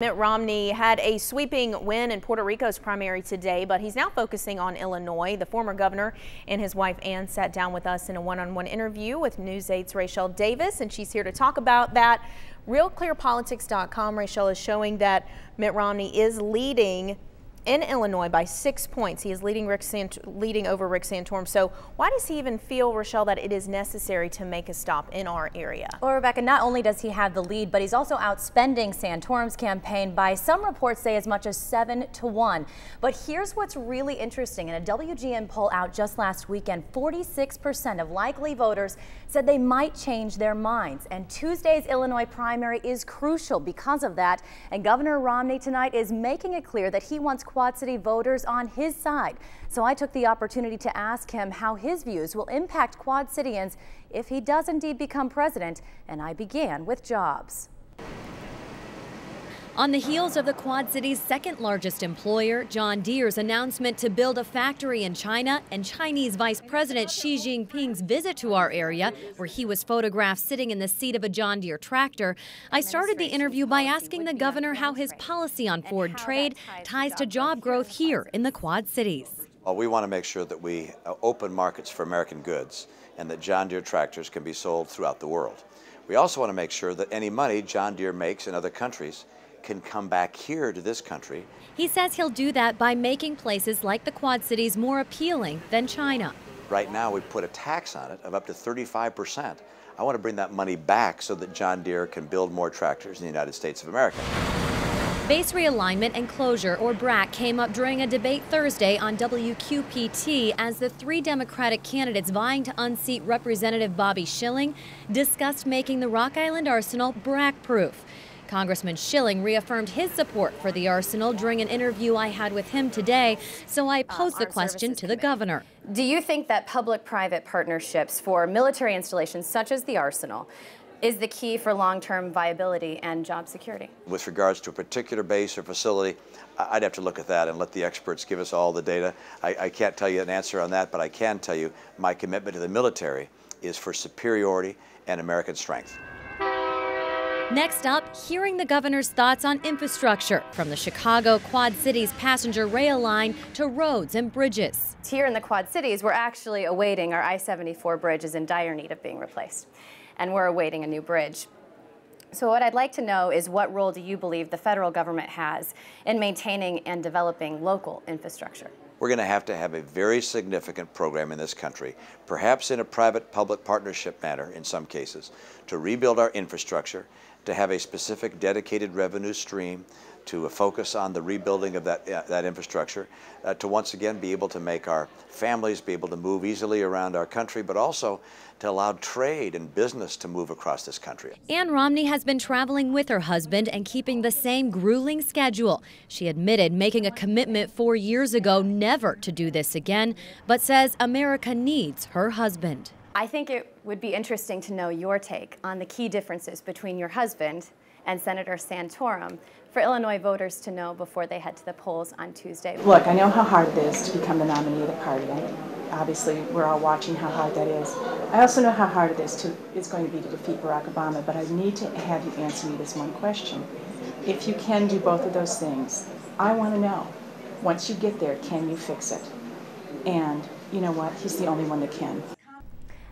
Mitt Romney had a sweeping win in Puerto Rico's primary today, but he's now focusing on Illinois. The former governor and his wife Ann sat down with us in a one-on-one interview with News 8's RaeChelle Davis, and she's here to talk about that. RealClearPolitics.com, RaeChelle, is showing that Mitt Romney is leading in Illinois by 6 points. He is leading over Rick Santorum. So why does he even feel, RaeChelle, that it is necessary to make a stop in our area? Well, Rebecca, not only does he have the lead, but he's also outspending Santorum's campaign by, some reports say, as much as 7-1. But here's what's really interesting. In a WGN poll out just last weekend, 46% of likely voters said they might change their minds. And Tuesday's Illinois primary is crucial because of that. And Governor Romney tonight is making it clear that he wants Quad City voters on his side. So I took the opportunity to ask him how his views will impact Quad Cityans if he does indeed become president, and I began with jobs. On the heels of the Quad City's second largest employer, John Deere's announcement to build a factory in China and Chinese Vice President Xi Jinping's visit to our area, where he was photographed sitting in the seat of a John Deere tractor, I started the interview by asking the governor how his policy on foreign trade ties to job growth here in the Quad Cities. Well, we want to make sure that we open markets for American goods and that John Deere tractors can be sold throughout the world. We also want to make sure that any money John Deere makes in other countries can come back here to this country. He says he'll do that by making places like the Quad Cities more appealing than China. Right now we put a tax on it of up to 35%. I want to bring that money back so that John Deere can build more tractors in the United States of America. Base realignment and closure, or BRAC, came up during a debate Thursday on WQPT as the three Democratic candidates vying to unseat Representative Bobby Schilling discussed making the Rock Island Arsenal BRAC-proof. Congressman Schilling reaffirmed his support for the arsenal during an interview I had with him today, so I posed the question to the governor. Do you think that public-private partnerships for military installations such as the arsenal is the key for long-term viability and job security? With regards to a particular base or facility, I'd have to look at that and let the experts give us all the data. I can't tell you an answer on that, but I can tell you my commitment to the military is for superiority and American strength. Next up, hearing the governor's thoughts on infrastructure, from the Chicago Quad Cities passenger rail line to roads and bridges. Here in the Quad Cities, we're actually awaiting our I-74 bridge is in dire need of being replaced, and we're awaiting a new bridge. So what I'd like to know is, what role do you believe the federal government has in maintaining and developing local infrastructure? We're going to have a very significant program in this country, perhaps in a private-public partnership manner in some cases, to rebuild our infrastructure, to have a specific dedicated revenue stream, to focus on the rebuilding of that infrastructure, to once again be able to make our families be able to move easily around our country, but also to allow trade and business to move across this country. Ann Romney has been traveling with her husband and keeping the same grueling schedule. She admitted making a commitment 4 years ago never to do this again, but says America needs her husband. I think it would be interesting to know your take on the key differences between your husband and Senator Santorum for Illinois voters to know before they head to the polls on Tuesday. Look, I know how hard it is to become the nominee of the party. Obviously, we're all watching how hard that is. I also know how hard it's going to be to defeat Barack Obama, but I need to have you answer me this one question. If you can do both of those things, I want to know, once you get there, can you fix it? And you know what? He's the only one that can.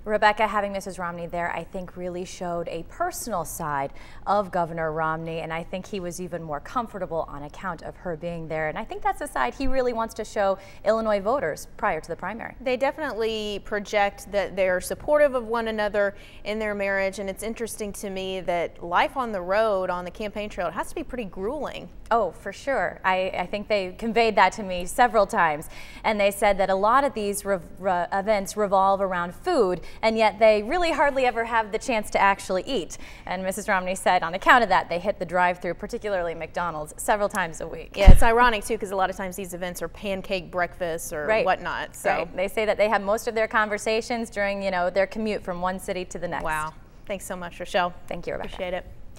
Rebecca, having Mrs. Romney there, I think really showed a personal side of Governor Romney, and I think he was even more comfortable on account of her being there. And I think that's a side he really wants to show Illinois voters prior to the primary. They definitely project that they're supportive of one another in their marriage, and it's interesting to me that life on the road, on the campaign trail, it has to be pretty grueling. Oh, for sure. I think they conveyed that to me several times, and they said that a lot of these events revolve around food, and yet they really hardly ever have the chance to actually eat. And Mrs. Romney said on account of that, they hit the drive-thru, particularly McDonald's, several times a week. Yeah, it's ironic too, because a lot of times these events are pancake breakfasts or whatnot. So right. They say that they have most of their conversations during, their commute from one city to the next. Wow. Thanks so much, RaeChelle. Thank you, Rebecca. Appreciate it.